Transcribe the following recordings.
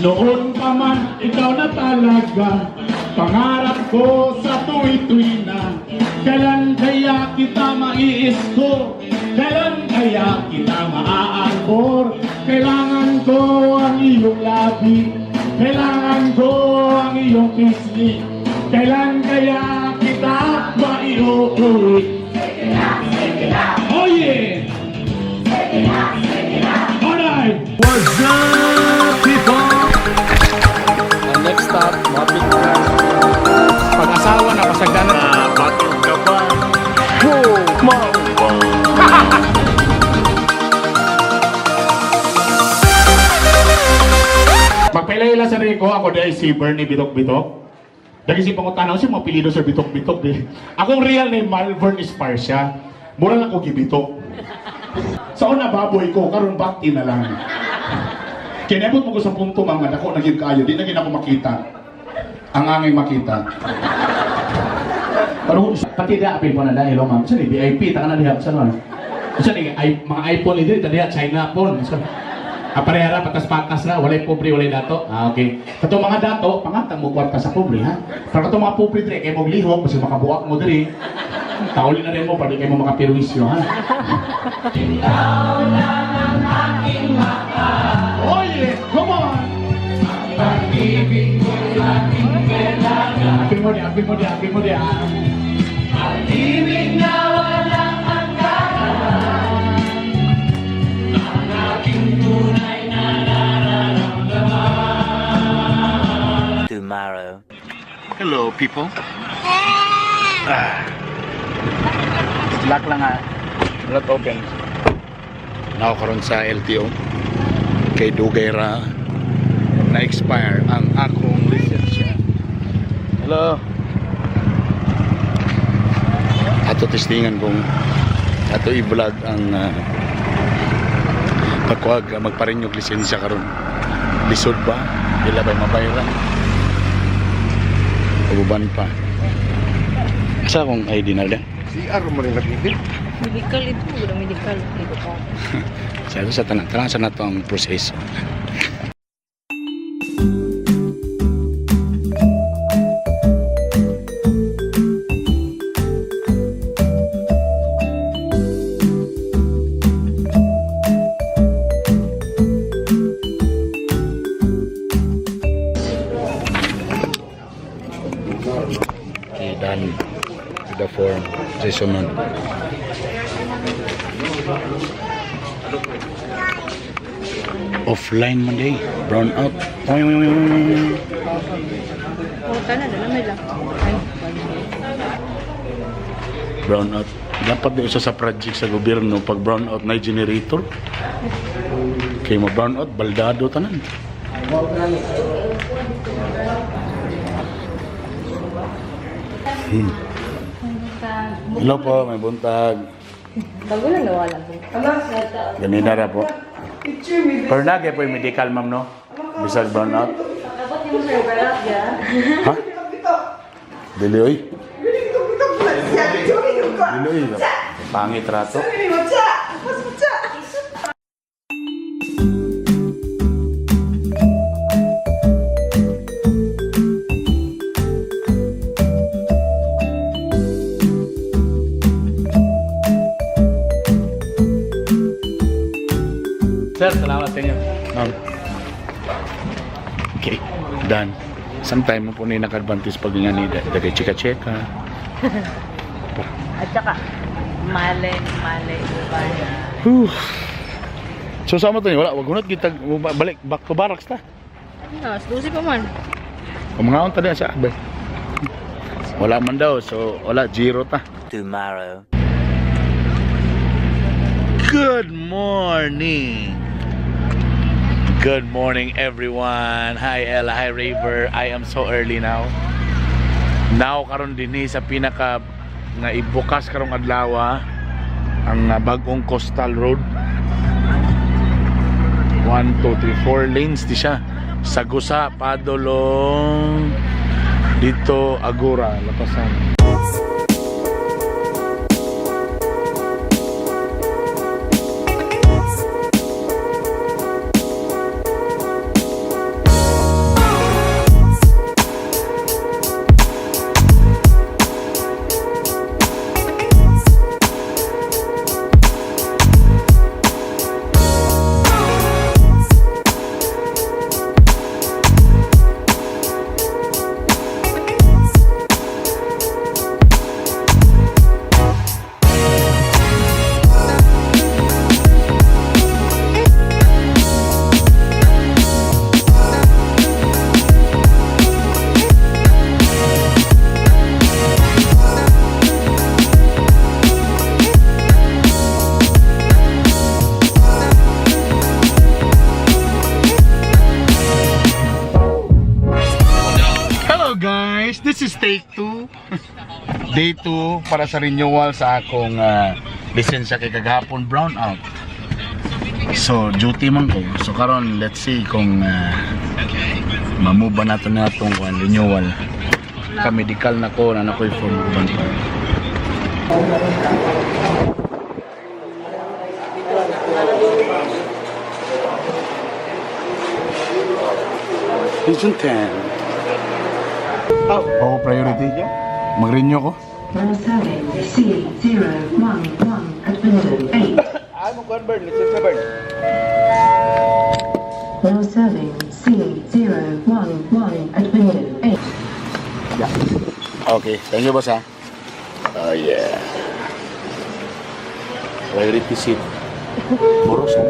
Noon pa man, ikaw na talaga pangarap ko sa tuwi-tuwi na. Kailan kaya kita maiisko? Kailan kaya kita maaangkor? Kailangan ko ang iyong labi, kailangan ko ang iyong kisli. Kailan kaya kita maiuuwi? Oh yeah! Alright! What's up, people? Next stop, Mapit na. Pag-asawa na, pasagdanan. Patog ka ba? Magpailayla sa rin ko, ako dahil si Bernie Bitok-Bitok. Dahil si pangutanaw siya, mga pilido sa Bitok-Bitok eh. Akong real name, Malvern Esparcia. Mura lang ko gibitok. Sa una baboy ko, karon bakti na lang. Kinabot mo ko sa punto, mga dako, naging kayo, di na ako makita. Ang angay makita. Pero pati di apil mo na dahil, ma'am. Saan VIP, taka na diha, saan mo? Saan mga iPhone ito, diha, China phone. Aparehara, patas-patas na, walay pobre, walay dato. Okay. Kato mga dato, pangatang mo kuwat ka sa pobre, ha? Pero kato mga pobre, dire, kayo mong lihok, kasi makabuak mo dire. Tauli na rin mo, pwede kayo mo makapirwisyo, ha? Ikaw lang ang aking mata. Oh yeah, come on! Ang pag-ibig ko'y aking kailangan. Apin mo diya, apin mo diya, apin mo diya. Ang ibig na walang hangganan. Ang aking tunay na nararamdaman. Tomorrow. Hello, people. Lock lang ha. Not open. Nakakaroon sa LTO. Kay Dugayra na-expire ang akong lisensya. Hello. Ato testingan kung ato i-vlog ang pagkuhag magparinyog lisensya karon. Lisod ba? Ila ba'y mabayaran? Uban pa. Asa akong ID na da? CR mo rin nag-ibig. Medical ito, udah medical ito pa. Sabi sa tanang sa na to ang proseso. Okay, done with the form. Jason. Offline man day, brown out. Oh, kana na may lang. Brown out. Dapat din isa sa project sa gobyerno pag brown out na generator. Kaya mo brown out, baldado tanan. Hello po, may buntag. Bago lang nawala po. Ganina na po. Pero nagay po yung medical, ma'am, no? Bisag brown out. Dapat yung sir, berat ya. Ha? Dili, oy. Dili, oy. Pangit rato. Sir, salamat sa inyo. Ma'am. Okay, done. Sometime mo po na naka-advantage pag nga ni dagay chika-chika. At saka, malay. So sama to ni wala wag hunot kita balik back to barracks ta. Ano, susi pa man. Kung mga unta din sa abay. Wala man daw so wala zero ta. Tomorrow. Good morning. Good morning everyone. Hi Ella, hi Raver. I am so early now. Now karon dinhi sa pinaka nga ibukas karong adlaw ang bagong coastal road. 1, 2, 3, 4 lanes di siya. Sagusa, Padolong, dito Agora, Lapasan. guys, this is take 2. Day 2 para sa renewal sa akong lisensya kay kagahapon brown out. So duty man ko. So karon let's see kung mamuba nato na itong renewal. Ka-medical na ko na nakoy for movement. Region 10. Oh, priority. Mag-renew ko. 07C011 at window 8. I'm a burn, it's a burn. 07C011 at window 8. Okay, thank you boss ha. Oh yeah. Priority seat. Boros ha.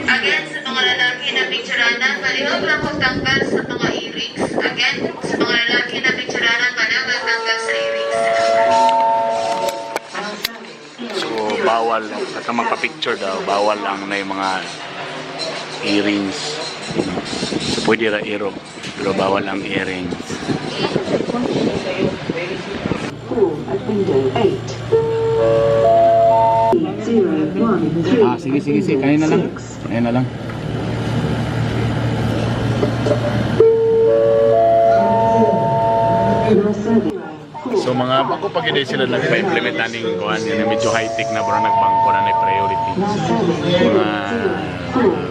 Again, sa mga lalaki na picturanan, palihog lang kung tanggal sa mga earrings. Again, sa mga lalaki na picturanan, palihog lang tanggal sa earrings. So bawal at magpa-picture daw, bawal ang na yung mga earrings. So pwede ra iro, pero bawal ang earrings. 4 at window 8. 01 Sige. Kain na lang. Kain na lang. So mga ako pag hindi sila nagpa-implement naning kuhan, yan medyo high-tech na bro, nagbangko na na priority. Mga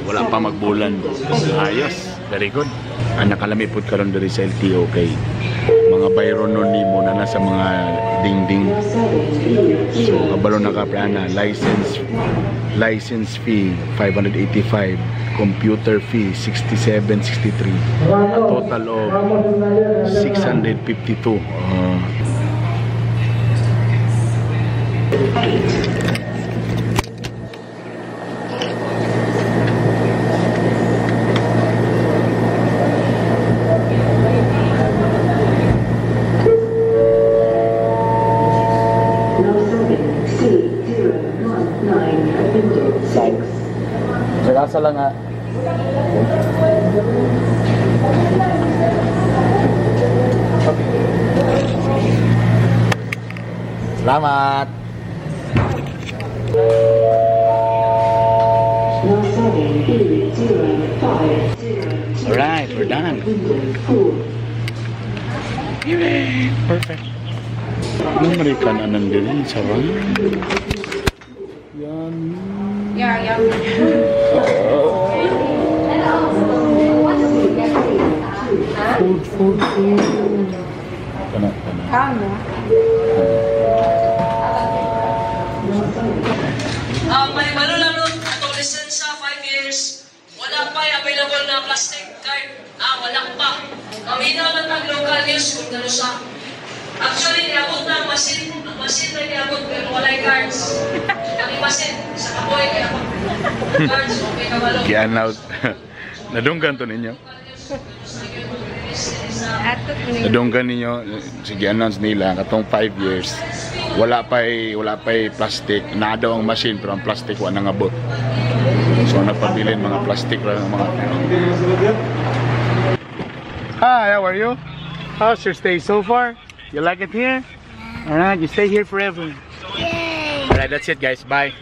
wala pa magbulan. Ayos, very good. Nakalami po karon diri sa LTO kay mga bayron nun ni mo na nasa mga dingding. So kabalo na ka plana, license fee 585, computer fee 67.63, a total of 652. Serasa lang nga. Salamat. Alright, we're done. Yay! Perfect. Anong American anan din? Sarang. Yan. Food. Kana. Malibalo lang nun, atong lisensya 5 years, wala pa available na plastic card. Wala pa. Mamina man ang local news kung ano siya. Actually, niabot na ang machine. Ang machine na niabot pero walay cards. Ang machine, sa kapoy, kaya cards, okay kabalo. Kianaw. Nadunggan to ninyo. Nadunggan ninyo, sige announce nila katong 5 years. Wala pa plastic. Na daw ang machine pero ang plastic wala nang abot. So napabilin mga plastic lang mga. Hi, how are you? How's your stay so far? You like it here? Alright, you stay here forever. Yay! Alright, that's it guys. Bye.